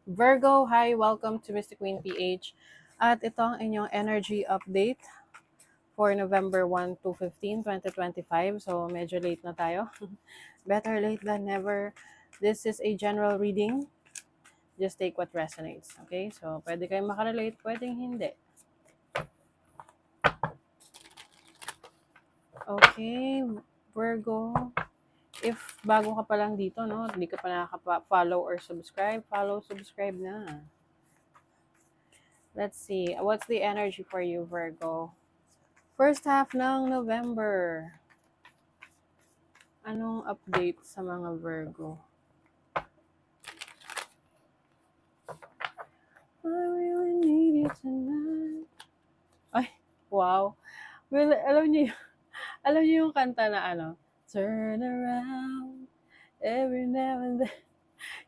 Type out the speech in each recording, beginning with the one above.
Virgo, hi! Welcome to Mystic Queen PH. At ito ang inyong energy update for November 1 to 15, 2025. So, medyo late na tayo. Better late than never. This is a general reading. Just take what resonates. Okay? So, pwede kayong makarelate, pwedeng hindi. Okay, Virgo. If bago ka pa lang dito, no, hindi ka pa nakaka-follow or subscribe, follow, subscribe na. Let's see. What's the energy for you, Virgo? First half ng November. Anong update sa mga Virgo? I really need you tonight. Ay, wow. Well, alam niyo yung kanta na ano, Turn around every now and then.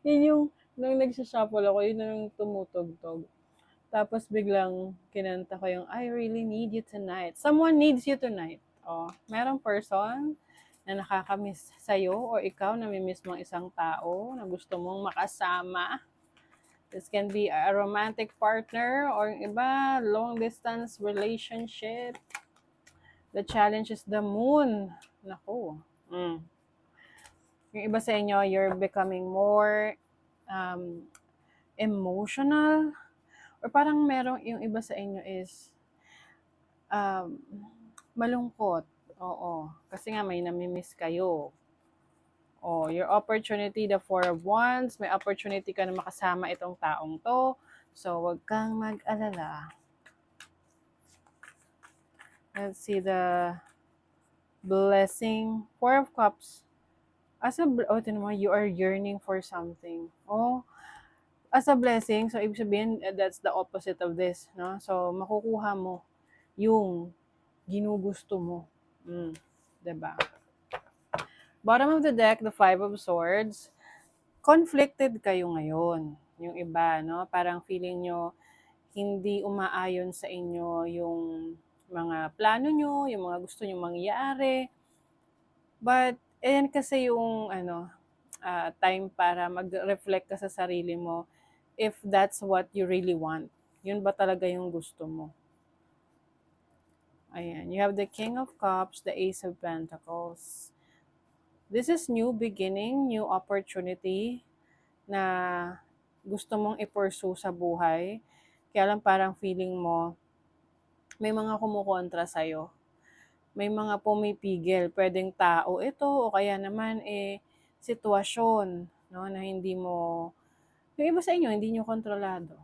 Yun yung, nung nagsashuffle ako, yun yung tumutugtog. Tapos biglang kinanta ko yung I really need you tonight. Someone needs you tonight. Oh, merong person na nakakamiss sa'yo or ikaw namimiss mong isang tao na gusto mong makasama. This can be a romantic partner or iba, long distance relationship. The challenge is the moon. Naku. Yung iba sa inyo, you're becoming more emotional or parang merong yung iba sa inyo is um, malungkot. Oo. Kasi nga may namimiss kayo. Oh, your opportunity, the Four of Wands, may opportunity ka na makasama itong taong to. So, wag kang mag-alala. Let's see the blessing. Four of Cups. Tinan mo, you are yearning for something. Oh, as a blessing, so ibig sabihin, that's the opposite of this, no? So, makukuha mo yung ginugusto mo. Diba? Bottom of the deck, the Five of Swords. Conflicted kayo ngayon. Yung iba, no? Parang feeling nyo hindi umaayon sa inyo yung mga plano nyo, yung mga gusto nyo mangyari. But, ayan kasi yung time para mag-reflect ka sa sarili mo if that's what you really want. Yun ba talaga yung gusto mo? Ayan. You have the King of Cups, the Ace of Pentacles. This is new beginning, new opportunity na gusto mong i-pursue sa buhay. Kaya lang parang feeling mo, may mga kumukontra sa'yo. May mga pumipigil. Pwedeng tao ito o kaya naman sitwasyon, no, na hindi mo, yung iba sa inyo, hindi nyo kontrolado.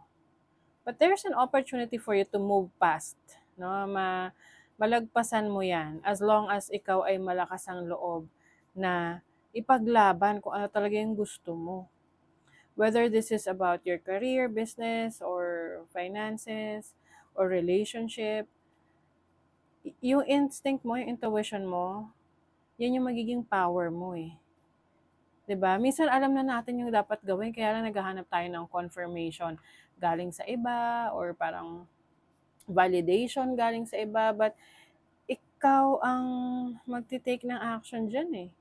But there's an opportunity for you to move past. No? Malagpasan mo yan as long as ikaw ay malakas ang loob na ipaglaban kung ano talaga yung gusto mo. Whether this is about your career, business, or finances, or relationship, yung instinct mo, yung intuition mo, yan yung magiging power mo eh. 'Di ba? Minsan alam na natin yung dapat gawin, kaya lang naghahanap tayo ng confirmation galing sa iba, or parang validation galing sa iba, but ikaw ang magti-take ng action dyan eh.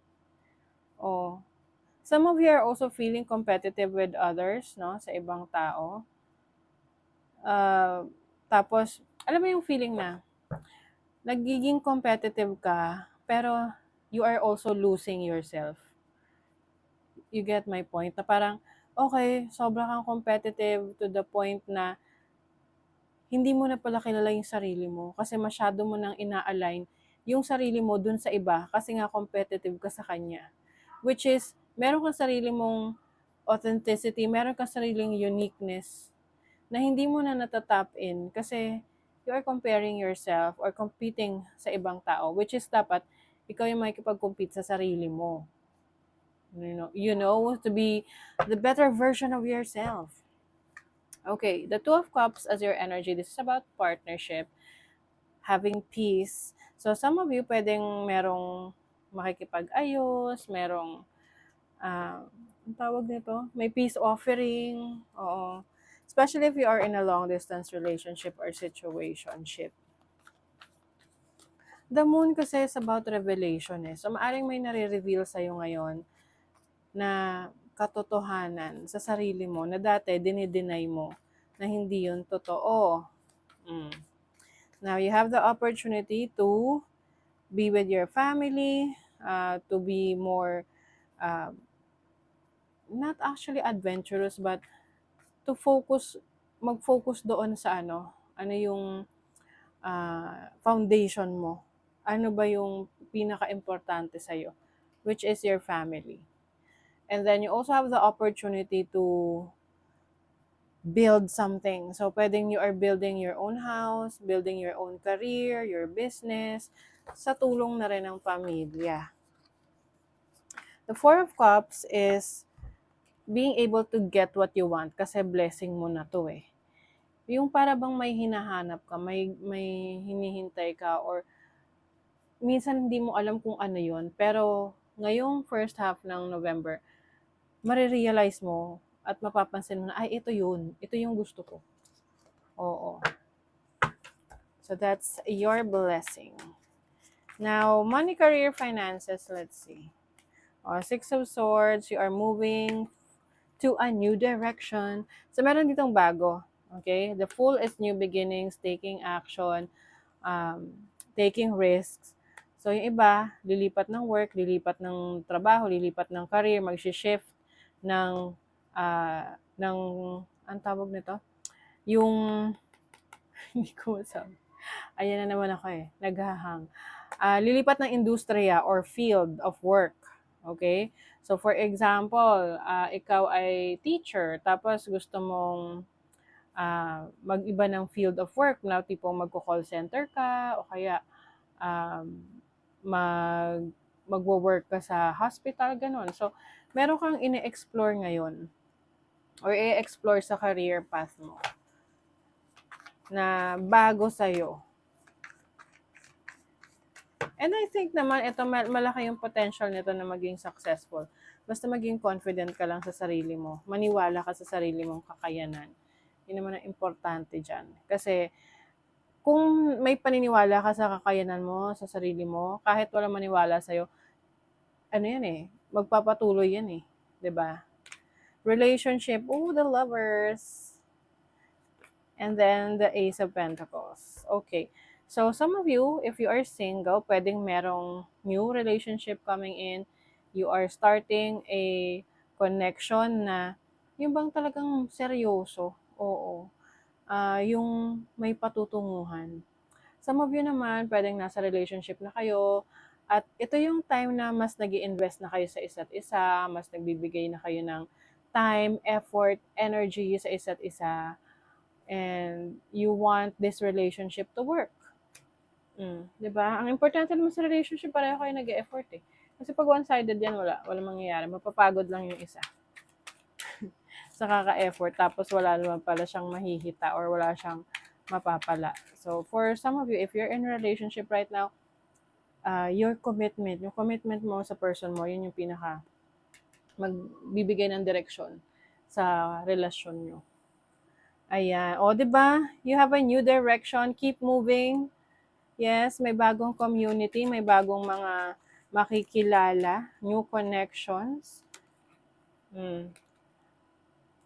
Oh. Some of you are also feeling competitive with others, no? Sa ibang tao. Tapos, alam mo yung feeling na nagiging competitive ka, pero you are also losing yourself. You get my point? Na parang, okay, sobra kang competitive to the point na hindi mo na pala kilala yung sarili mo kasi masyado mo nang ina-align yung sarili mo dun sa iba kasi nga competitive ka sa kanya. Which is, meron kang sarili mong authenticity, meron kang sariling uniqueness na hindi mo na natatap in kasi you are comparing yourself or competing sa ibang tao, which is dapat ikaw yung makikipag-compete sa sarili mo. To be the better version of yourself. Okay, the Two of Cups as your energy, this is about partnership, having peace. So, some of you pwedeng merong makikipag-ayos, merong, ang tawag nito, may peace offering, oo. Especially if you are in a long-distance relationship or situationship. The moon kasi is about revelation eh. So, maaring may nare-reveal sa'yo ngayon na katotohanan sa sarili mo na dati dinideny mo na hindi yun totoo. Now, you have the opportunity to be with your family, to be more, not actually adventurous, but to mag-focus doon sa ano yung foundation mo. Ano ba yung pinaka-importante sa'yo, which is your family. And then you also have the opportunity to build something. So, pwedeng you are building your own house, building your own career, your business, sa tulong na rin ng pamilya. The Four of Cups is being able to get what you want kasi blessing mo na to eh. Yung para bang may hinahanap ka, may hinihintay ka, or minsan hindi mo alam kung ano yun, pero ngayong first half ng November, marirealize mo at mapapansin mo na, ay, ito yun. Ito yung gusto ko. Oo. So, that's your blessing. Now, money, career, finances, let's see. Six of Swords, you are moving to a new direction. So, meron ditong bago. Okay? The Fool is new beginnings, taking action, taking risks. So, yung iba, lilipat ng work, lilipat ng trabaho, lilipat ng career, mag-shift ng, ang tawag nito? Yung, hindi ko masabi. Ayan na naman ako eh, naghahang. Lilipat ng industriya or field of work. Okay? So, for example, ikaw ay teacher, tapos gusto mong mag-iba ng field of work, na tipong magko-call center ka, o kaya magwo-work ka sa hospital, ganun. So, meron kang ine-explore ngayon or i-explore sa career path mo na bago sa'yo. And I think naman, ito malaki yung potential nito na maging successful. Basta maging confident ka lang sa sarili mo. Maniwala ka sa sarili mong kakayanan. Yun naman ang importante dyan. Kasi, kung may paniniwala ka sa kakayanan mo, sa sarili mo, kahit wala maniwala sa'yo, ano yan eh, magpapatuloy yan eh. 'Di ba? Relationship, the Lovers. And then, the Ace of Pentacles. Okay. So, some of you, if you are single, pwedeng merong new relationship coming in. You are starting a connection na yung bang talagang seryoso. Oo. Yung may patutunguhan. Some of you naman, pwedeng nasa relationship na kayo. At ito yung time na mas nag-i-invest na kayo sa isa't isa, mas nagbibigay na kayo ng time, effort, energy sa isa't isa. And you want this relationship to work. Diba? Ang importante naman sa relationship, pareho kayo nag-e-effort eh. Kasi pag one-sided yan, wala mangyayari. Mapapagod lang yung isa sa kaka-effort, tapos wala naman pala siyang mahihita or wala siyang mapapala. So, for some of you, if you're in a relationship right now, yung commitment mo sa person mo, yun yung pinaka magbibigay ng direksyon sa relasyon nyo. Ayan. O, diba? You have a new direction. Keep moving. Yes, may bagong community, may bagong mga makikilala, new connections.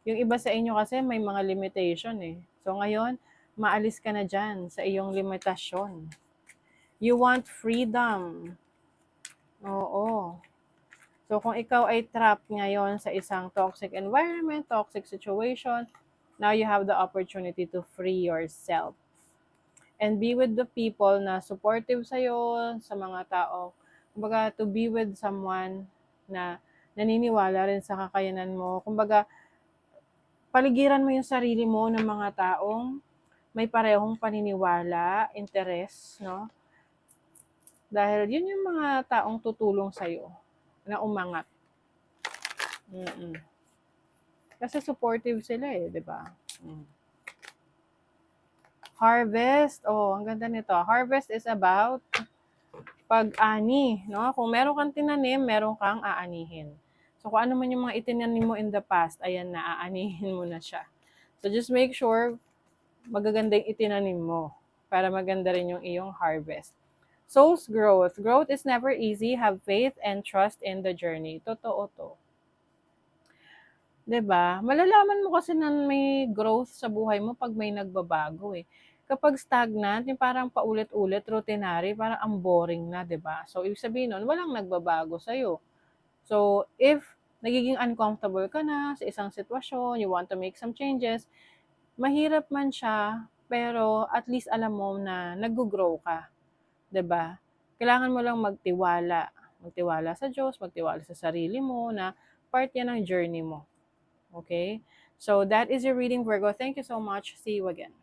Yung iba sa inyo kasi may mga limitation eh. So ngayon, maalis ka na dyan sa iyong limitasyon. You want freedom. Oo. So kung ikaw ay trapped ngayon sa isang toxic environment, toxic situation, now you have the opportunity to free yourself. And be with the people na supportive sa'yo, sa mga tao. Kumbaga, to be with someone na naniniwala rin sa kakayanan mo. Kumbaga, paligiran mo yung sarili mo ng mga taong may parehong paniniwala, interes, no? Dahil yun yung mga taong tutulong sa'yo na umangat. Kasi supportive sila eh, di ba? Harvest. Ang ganda nito. Harvest is about pag-ani, no? Kung meron kang tinanim, meron kang aanihin. So, kung ano man yung mga itinanim mo in the past, ayan na, aanihin mo na siya. So, just make sure magaganda yung itinanim mo para maganda rin yung iyong harvest. Soul's growth. Growth is never easy. Have faith and trust in the journey. Totoo to. 'Di ba? Malalaman mo kasi na may growth sa buhay mo 'pag may nagbabago, eh. Kapag stagnant, yung parang paulit-ulit, routinary, parang ang boring na, 'di ba? So, ibig sabihin nun walang nagbabago sa'yo. So, if nagiging uncomfortable ka na sa isang sitwasyon, you want to make some changes, mahirap man siya, pero at least alam mo na naggo-grow ka, 'di ba? Kailangan mo lang magtiwala. Magtiwala sa Diyos, magtiwala sa sarili mo na part 'yan ng journey mo. Okay? So that is your reading, Virgo. Thank you so much. See you again.